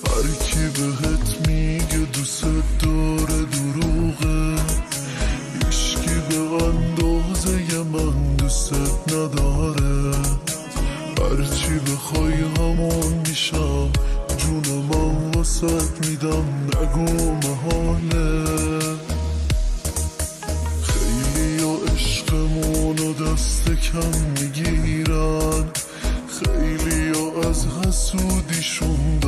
هر کی بهت میگه دوست داره دروغه، هیچکی به اندازه من دوست نداره. هرچی بخوای همون میشم، جون من واسد میدم، نگو محاله. خیلی یا عشقمونو دست کم میگیرن، خیلی یا از حسودیشون